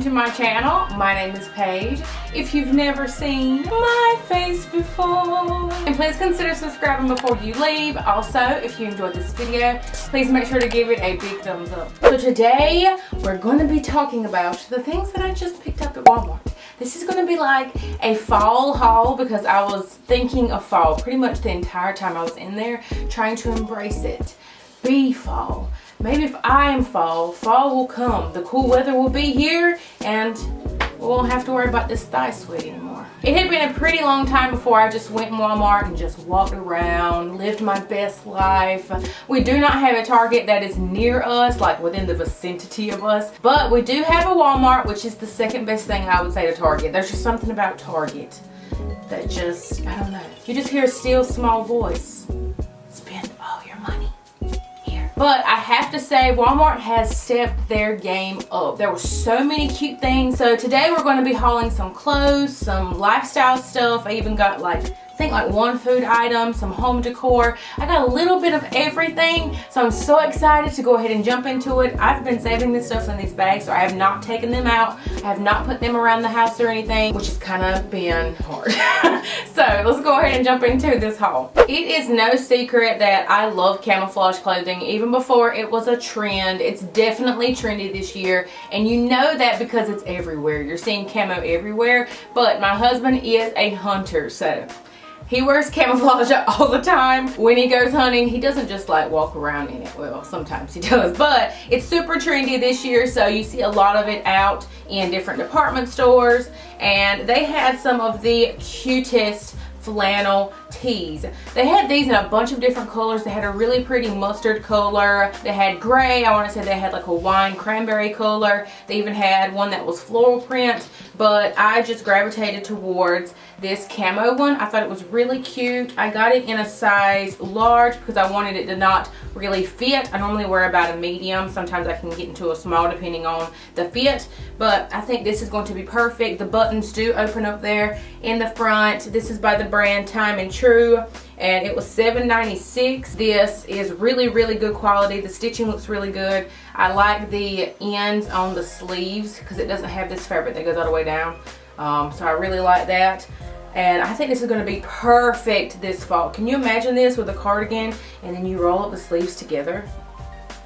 welcome to my channel. My name is Paige. If you've never seen my face before, and please consider subscribing before you leave. Also, if you enjoyed this video, please make sure to give it a big thumbs up. So today, we're going to be talking about the things that I just picked up at Walmart. This is going to be like a fall haul because I was thinking of fall pretty much the entire time I was in there, trying to embrace it. Be fall. Maybe if I am fall will come. The cool weather will be here and we won't have to worry about this thigh sweat anymore. It had been a pretty long time before I just went in Walmart and just walked around, lived my best life. We do not have a Target that is near us, like within the vicinity of us, but we do have a Walmart, which is the second best thing I would say to Target. There's just something about Target that just, I don't know. You just hear a still small voice. Spend all your money. But I have to say, Walmart has stepped their game up. There were so many cute things. So today we're going to be hauling some clothes, some lifestyle stuff. I even got I think one food item, some home decor. I got a little bit of everything. So I'm so excited to go ahead and jump into it. I've been saving this stuff in these bags, so I have not taken them out. I have not put them around the house or anything, which has kind of been hard. So let's go ahead and jump into this haul. It is no secret that I love camouflage clothing. Even before it was a trend, it's definitely trendy this year. And you know that because it's everywhere. You're seeing camo everywhere. But my husband is a hunter, so he wears camouflage all the time. When he goes hunting, he doesn't just like walk around in it. Well, sometimes he does, but it's super trendy this year, so you see a lot of it out in different department stores, and they had some of the cutest flannel tees. They had these in a bunch of different colors. They had a really pretty mustard color. They had gray. I want to say they had like a wine cranberry color. They even had one that was floral print, but I just gravitated towards this camo one. I thought it was really cute. I got it in a size large because I wanted it to not really fit. I normally wear about a medium. Sometimes I can get into a small depending on the fit, but I think this is going to be perfect. The buttons do open up there in the front. This is by the brand Time and True, and it was $7.96. This is really, really good quality. The stitching looks really good. I like the ends on the sleeves because it doesn't have this fabric that goes all the way down. So I really like that. And I think this is going to be perfect this fall. Can you imagine this with a cardigan and then you roll up the sleeves together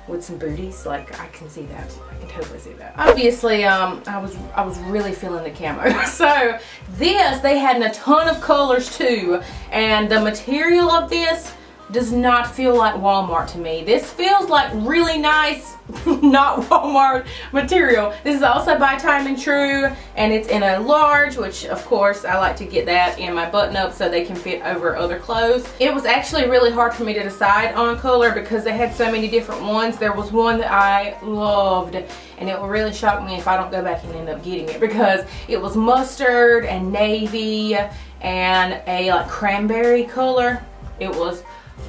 with some booties? Like, I can see that. I can totally see that. Obviously, I was really feeling the camo. So this, they had in a ton of colors too. And the material of this does not feel like Walmart to me. This feels like really nice, not Walmart material. This is also by Time and True, and it's in a large, which of course I like to get that in my button up so they can fit over other clothes. It was actually really hard for me to decide on color because they had so many different ones. There was one that I loved, and it will really shock me if I don't go back and end up getting it because it was mustard and navy and a like cranberry color.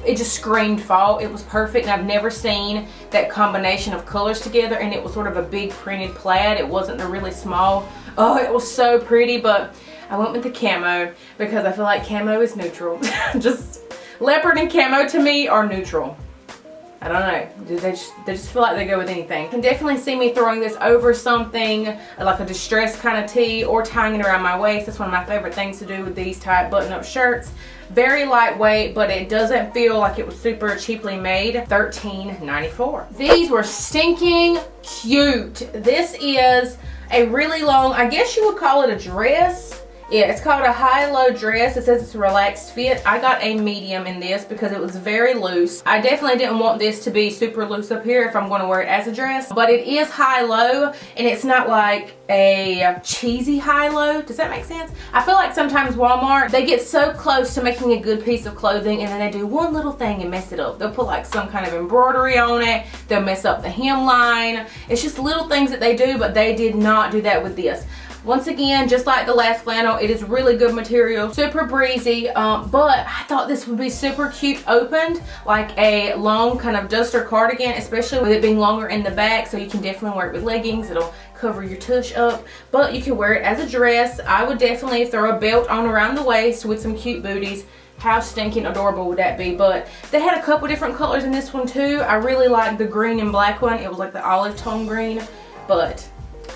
It just screamed fall. It was perfect, and I've never seen that combination of colors together, and it was sort of a big printed plaid. It wasn't the really small. Oh, it was so pretty, but I went with the camo because I feel like camo is neutral. Just leopard and camo to me are neutral. I don't know. They just feel like they go with anything. You can definitely see me throwing this over something like a distressed kind of tee or tying it around my waist. That's one of my favorite things to do with these type button-up shirts. Very lightweight, but it doesn't feel like it was super cheaply made. $13.94. These were stinking cute. This is a really long, I guess you would call it a dress. Yeah, it's called a high-low dress. It says it's a relaxed fit. I got a medium in this because it was very loose. I definitely didn't want this to be super loose up here if I'm going to wear it as a dress. But it is high-low, and it's not like a cheesy high-low. Does that make sense? I feel like sometimes Walmart, they get so close to making a good piece of clothing, and then they do one little thing and mess it up. They'll put like some kind of embroidery on it. They'll mess up the hemline. It's just little things that they do, but they did not do that with this. Once again, just like the last flannel, it is really good material, super breezy, but I thought this would be super cute opened, like a long kind of duster cardigan, especially with it being longer in the back, so you can definitely wear it with leggings. It'll cover your tush up, but you can wear it as a dress. I would definitely throw a belt on around the waist with some cute booties. How stinking adorable would that be? But they had a couple different colors in this one too. I really liked the green and black one. It was like the olive tone green, but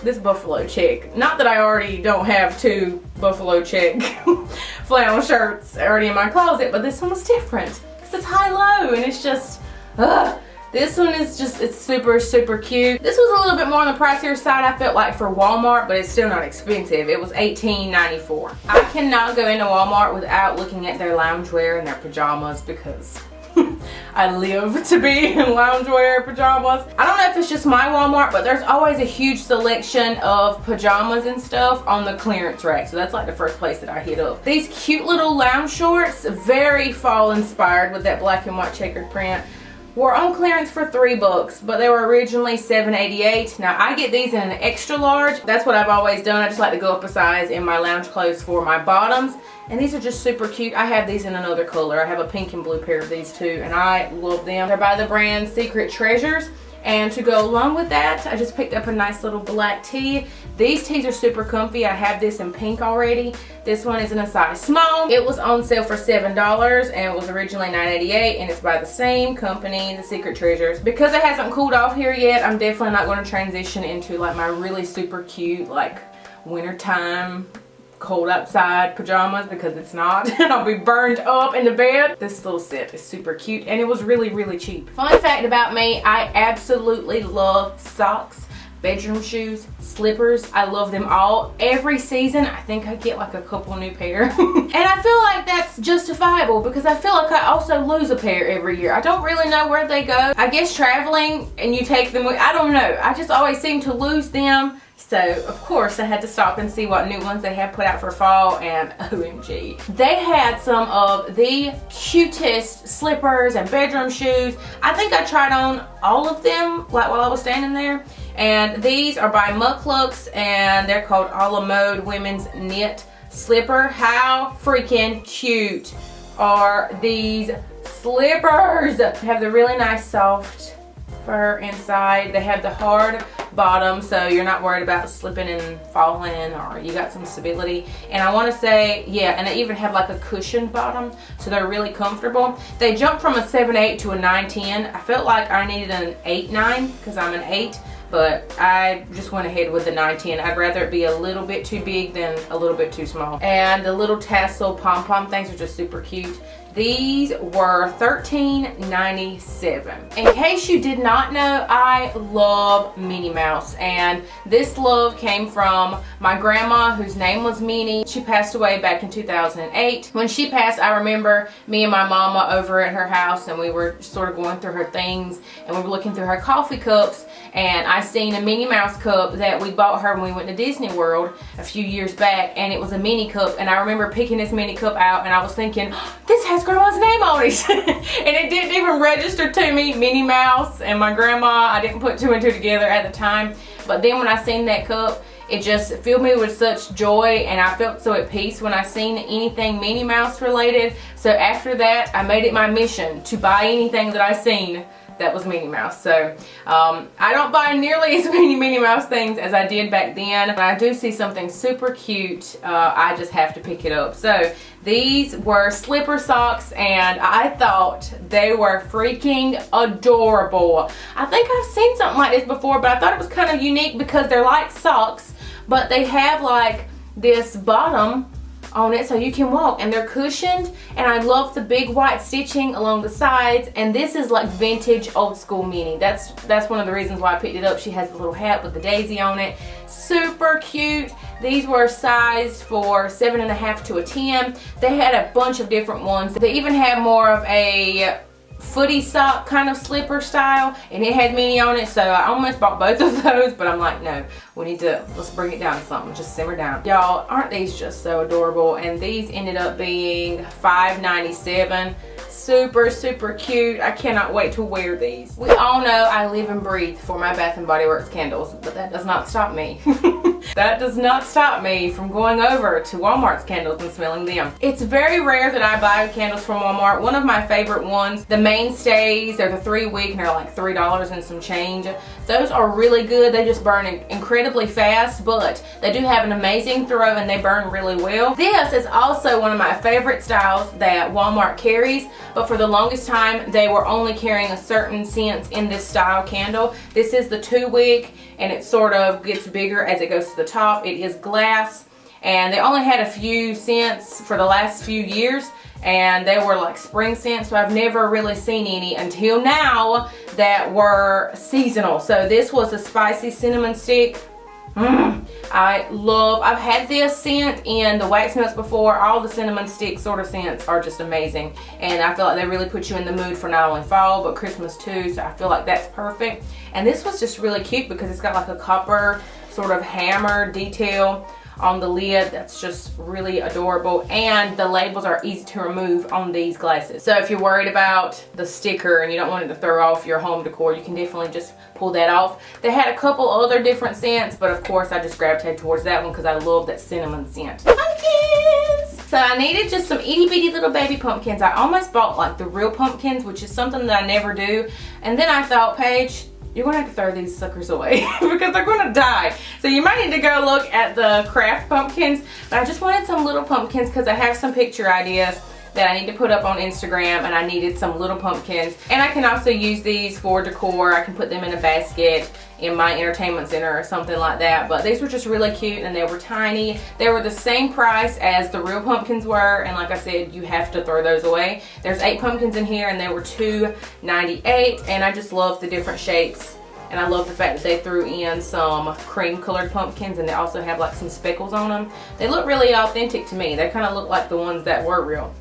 this buffalo check. Not that I already don't have 2 buffalo check flannel shirts already in my closet, but this one was different because it's high-low and it's just, this one is just, it's super, super cute. This was a little bit more on the pricier side, I felt like, for Walmart, but it's still not expensive. It was $18.94. I cannot go into Walmart without looking at their loungewear and their pajamas because I live to be in loungewear pajamas. I don't know if it's just my Walmart, but there's always a huge selection of pajamas and stuff on the clearance rack. So that's like the first place that I hit up. These cute little lounge shorts, very fall inspired with that black and white checkered print, were on clearance for $3, but they were originally $7.88. Now I get these in an extra large. That's what I've always done. I just like to go up a size in my lounge clothes for my bottoms. And these are just super cute. I have these in another color. I have a pink and blue pair of these too, and I love them. They're by the brand Secret Treasures. And to go along with that, I just picked up a nice little black tee. These tees are super comfy. I have this in pink already. This one is in a size small. It was on sale for $7 and it was originally $9.88, and it's by the same company, the Secret Treasures. Because it hasn't cooled off here yet, I'm definitely not going to transition into like my really super cute like wintertime cold outside pajamas, because it's not, and I'll be burned up in the bed. This little set is super cute and it was really, really cheap. Fun fact about me, I absolutely love socks, bedroom shoes, slippers. I love them all. Every season I think I get like a couple new pair. And I feel like that's justifiable because I feel like I also lose a pair every year. I don't really know where they go. I guess traveling and you take them with, I don't know. I just always seem to lose them. So, of course, I had to stop and see what new ones they have put out for fall, and OMG. They had some of the cutest slippers and bedroom shoes. I think I tried on all of them like while I was standing there. And these are by Mucklux, and they're called a la mode women's knit slipper. How freaking cute are these slippers? They have the really nice soft fur inside. They have the hard bottom, so you're not worried about slipping and falling, or you got some stability. And I want to say, yeah, and they even have like a cushioned bottom, so they're really comfortable. They jumped from a 7.8 to a 9.10. I felt like I needed an 8.9 because I'm an 8, but I just went ahead with the 9.10. I'd rather it be a little bit too big than a little bit too small. And the little tassel pom-pom things are just super cute. These were $13.97. In case you did not know, I love Minnie Mouse, and this love came from my grandma, whose name was Minnie. She passed away back in 2008. When she passed, I remember me and my mama over at her house, and we were sort of going through her things, and we were looking through her coffee cups, and I seen a Minnie Mouse cup that we bought her when we went to Disney World a few years back, and it was a Minnie cup, and I remember picking this Minnie cup out, and I was thinking, oh, this has grandma's name on it. And it didn't even register to me, Minnie Mouse and my grandma. I didn't put 2 and 2 together at the time, but then when I seen that cup, it just filled me with such joy, and I felt so at peace when I seen anything Minnie Mouse related. So after that, I made it my mission to buy anything that I seen that was Minnie Mouse. So I don't buy nearly as many Minnie Mouse things as I did back then. When I do see something super cute, I just have to pick it up. So these were slipper socks, and I thought they were freaking adorable. I think I've seen something like this before, but I thought it was kind of unique because they're like socks, but they have like this bottom on it so you can walk, and they're cushioned, and I love the big white stitching along the sides. And this is like vintage old school Minnie. That's one of the reasons why I picked it up. She has the little hat with the daisy on it. Super cute. These were sized for 7.5 to a 10. They had a bunch of different ones. They even had more of a footy sock kind of slipper style, and it had Minnie on it, so I almost bought both of those, but I'm like, no, let's bring it down to something, just simmer down. Y'all, aren't these just so adorable? And these ended up being $5.97. Super, super cute. I cannot wait to wear these. We all know I live and breathe for my Bath & Body Works candles, but that does not stop me. that does not stop me from going over to Walmart's candles and smelling them. It's very rare that I buy candles from Walmart. One of my favorite ones, the Mainstays, they're the 3-week and they're like $3 and some change. Those are really good. They just burn incredibly fast, but they do have an amazing throw and they burn really well. This is also one of my favorite styles that Walmart carries, but for the longest time they were only carrying a certain scent in this style candle. This is the 2-week and it sort of gets bigger as it goes to the top. It is glass and they only had a few scents for the last few years and they were like spring scents, so I've never really seen any until now that were seasonal. So this was a spicy cinnamon stick. I've had this scent in the wax melts before. All the cinnamon stick sort of scents are just amazing, and I feel like they really put you in the mood for not only fall but Christmas too, so I feel like that's perfect. And this was just really cute because it's got like a copper sort of hammer detail on the lid. That's just really adorable, and the labels are easy to remove on these glasses. So if you're worried about the sticker and you don't want it to throw off your home decor, you can definitely just pull that off. They had a couple other different scents, but of course I just gravitated towards that one because I love that cinnamon scent. Pumpkins! So I needed just some itty bitty little baby pumpkins. I almost bought like the real pumpkins, which is something that I never do, and then I thought, Paige, you're gonna have to throw these suckers away because they're gonna die. So you might need to go look at the craft pumpkins, but I just wanted some little pumpkins because I have some picture ideas that I need to put up on Instagram, and I needed some little pumpkins. And I can also use these for decor. I can put them in a basket in my entertainment center or something like that. But these were just really cute and they were tiny. They were the same price as the real pumpkins were, and like I said, you have to throw those away. There's 8 pumpkins in here and they were $2.98, and I just love the different shapes. And I love the fact that they threw in some cream colored pumpkins, and they also have like some speckles on them. They look really authentic to me. They kind of look like the ones that were real.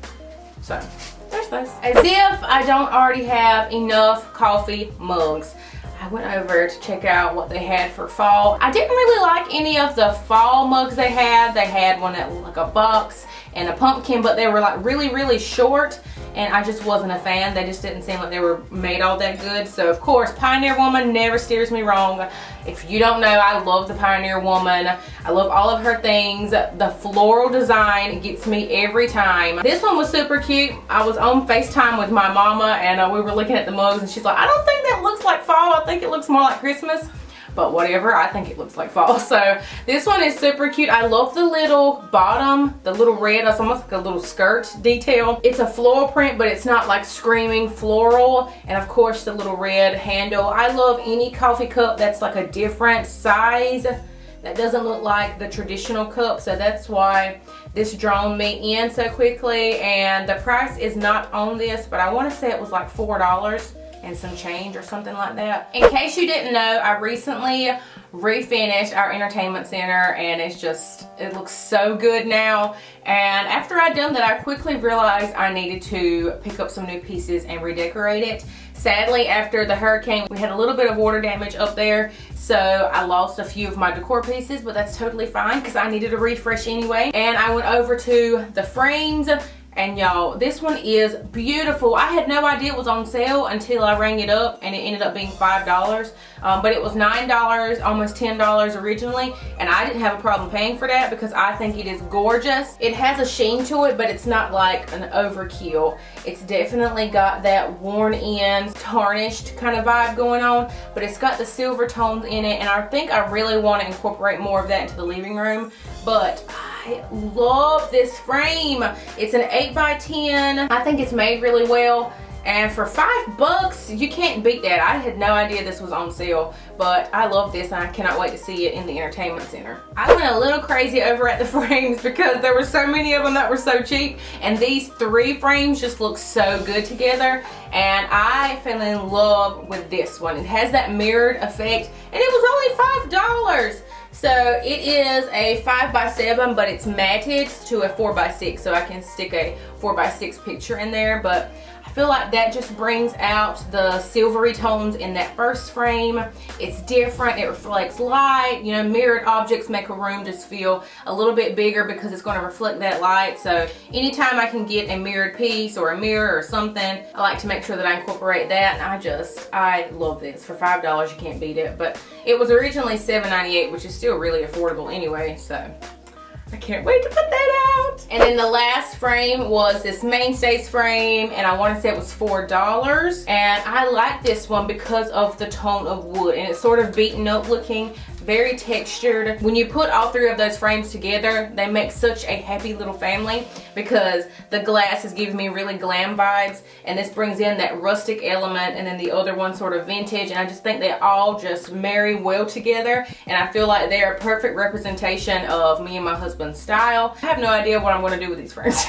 So there's those. As if I don't already have enough coffee mugs, I went over to check out what they had for fall. I didn't really like any of the fall mugs they had. They had one that looked like a box and a pumpkin, but they were like really short, and I just wasn't a fan. They just didn't seem like they were made all that good. So of course, Pioneer Woman never steers me wrong. If you don't know, I love the Pioneer Woman. I love all of her things. The floral design gets me every time. This one was super cute. I was on FaceTime with my mama, and we were looking at the mugs, and she's like, I don't think that looks like fall. I think it looks more like Christmas. But whatever, I think it looks like fall. So this one is super cute. I love the little bottom, the little red. It's almost like a little skirt detail. It's a floral print, but it's not like screaming floral. And of course the little red handle. I love any coffee cup that's like a different size that doesn't look like the traditional cup. So that's why this drawn me in so quickly. And the price is not on this, but I want to say it was like $4 and some change or something like that. In case you didn't know, I recently refinished our entertainment center, and it looks so good now. And after I'd done that, I quickly realized I needed to pick up some new pieces and redecorate it. Sadly, after the hurricane, we had a little bit of water damage up there, so I lost a few of my decor pieces, but that's totally fine because I needed a refresh anyway. And I went over to the frames, and y'all, this one is beautiful. I had no idea it was on sale until I rang it up, and it ended up being $5. But it was $9, almost $10 originally, and I didn't have a problem paying for that because I think it is gorgeous. It has a sheen to it, but it's not like an overkill. It's definitely got that worn in, tarnished kind of vibe going on, but it's got the silver tones in it, and I think I really want to incorporate more of that into the living room. But I love this frame. It's an 8x10. I think it's made really well. And for $5, you can't beat that. I had no idea this was on sale, but I love this and I cannot wait to see it in the entertainment center. I went a little crazy over at the frames because there were so many of them that were so cheap, and these 3 frames just look so good together, and I fell in love with this one. It has that mirrored effect, and it was only $5. So it is a 5x7, but it's matted to a 4x6, so I can stick a 4x6 picture in there, but I feel like that just brings out the silvery tones in that first frame. It's different, it reflects light. You know, mirrored objects make a room just feel a little bit bigger because it's going to reflect that light. So anytime I can get a mirrored piece or a mirror or something, I like to make sure that I incorporate that. And I love this. For $5, you can't beat it. But it was originally $7.98, which is still really affordable anyway, so I can't wait to put that out. And then the last frame was this Mainstays frame, and I want to say it was $4. And I like this one because of the tone of wood, and it's sort of beaten up looking, very textured. When you put all three of those frames together, they make such a happy little family because the glass is giving me really glam vibes, and this brings in that rustic element, and then the other one sort of vintage, and I just think they all just marry well together, and I feel like they're a perfect representation of me and my husband's style. I have no idea what I'm going to do with these frames,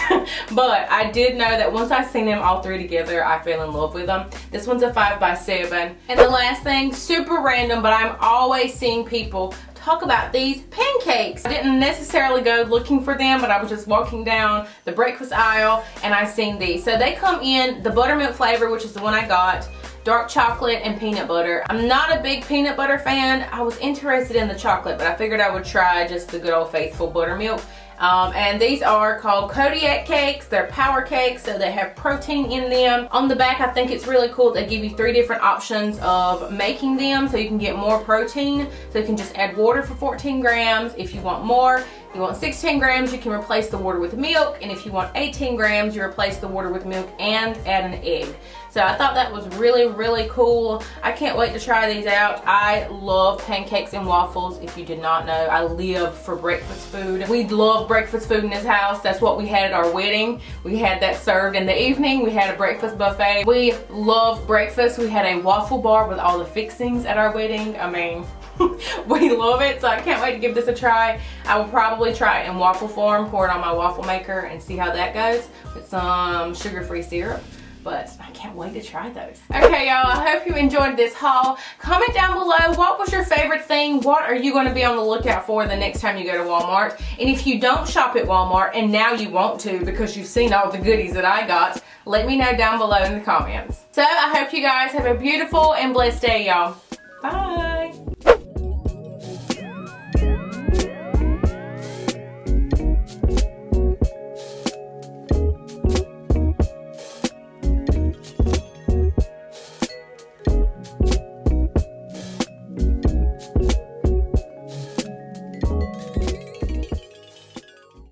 but I did know that once I seen them all three together, I fell in love with them. This one's a 5x7. And the last thing, super random, but I'm always seeing people talk about these pancakes. I didn't necessarily go looking for them, but I was just walking down the breakfast aisle and I seen these. So they come in the buttermilk flavor, which is the one I got, dark chocolate and peanut butter. I'm not a big peanut butter fan. I was interested in the chocolate, but I figured I would try just the good old faithful buttermilk. And these are called Kodiak cakes. They're power cakes, so they have protein in them. On the back, I think it's really cool. They give you 3 different options of making them, so you can get more protein. So you can just add water for 14 grams. If you want more, you want 16 grams, you can replace the water with milk. And if you want 18 grams, you replace the water with milk and add an egg. So I thought that was really, really cool. I can't wait to try these out. I love pancakes and waffles. If you did not know, I live for breakfast food. We love breakfast food in this house. That's what we had at our wedding. We had that served in the evening. We had a breakfast buffet. We love breakfast. We had a waffle bar with all the fixings at our wedding. I mean, we love it, so I can't wait to give this a try. I will probably try it in waffle form, pour it on my waffle maker and see how that goes with some sugar-free syrup. But I can't wait to try those. Okay, y'all, I hope you enjoyed this haul. Comment down below, what was your favorite thing? What are you going to be on the lookout for the next time you go to Walmart? And if you don't shop at Walmart and now you want to because you've seen all the goodies that I got, let me know down below in the comments. So I hope you guys have a beautiful and blessed day, y'all. Bye.